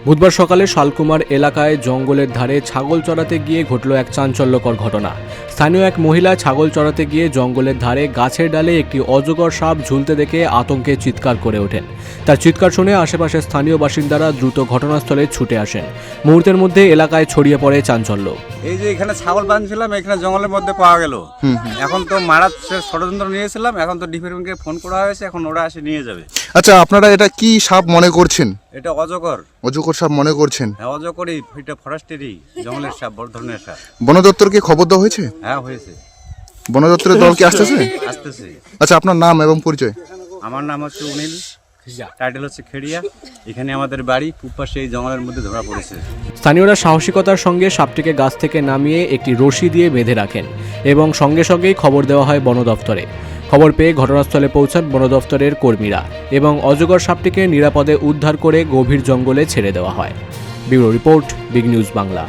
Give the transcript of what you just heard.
বুধবার সকালে শালকুমার এলাকায় জঙ্গলের ধারে ছাগল চড়াতে গিয়ে ঘটল এক চাঞ্চল্যকর ঘটনা। স্থানীয় এক মহিলা ছাগল চড়াতে গিয়ে জঙ্গলের ধারে গাছের ডালে একটি অজগর সাপ ঝুলতে দেখে আতঙ্কে চিৎকার করে ওঠেন। তার চিৎকার শুনে আশেপাশের স্থানীয় বাসিন্দারা দ্রুত ঘটনাস্থলে ছুটে আসেন। মুহূর্তের মধ্যে এলাকায় ছড়িয়ে পড়ে চাঞ্চল্য। এই যে এখানে ছাগল বাঁধছিলাম, এখানে জঙ্গলের মধ্যে পাওয়া গেল। এখন তো মারার ষড়যন্ত্র নিয়েছিলাম, এখন তো ডিপার্টমেন্টকে ফোন করা হয়েছে, এখন ওরা এসে নিয়ে যাবে। আচ্ছা, আপনারা এটা কি সাপ মনে করছেন? এটা অজগর। অজগর সাপ মনে করছেন? হ্যাঁ, অজগরই, এটা ফরেস্টেরই জঙ্গলের সাপ, বড় ধরনের সাপ। বন দপ্তরকে খবর দেওয়া হয়েছে? হ্যাঁ, হয়েছে। বন দপ্তরের দল কি আসতেছে? আসতেছে। আচ্ছা, আপনার নাম এবং পরিচয়? আমার নাম হচ্ছে অনিল, টাইটেল হচ্ছে খেড়িয়া। এখানে আমাদের বাড়ি, উপাশে এই জঙ্গলের মধ্যে ধরা পড়েছে। স্থানীয়রা সাহসিকতার সঙ্গে সাপটিকে গাছ থেকে নামিয়ে একটি রশি দিয়ে বেঁধে রাখেন এবং সঙ্গে সঙ্গেই খবর দেওয়া হয় বন দফতরে। খবর পেয়ে ঘটনাস্থলে পৌঁছান বন দফতরের কর্মীরা এবং অজগর সাপটিকে নিরাপদে উদ্ধার করে গভীর জঙ্গলে ছেড়ে দেওয়া হয়। Bureau report, big news Bangla.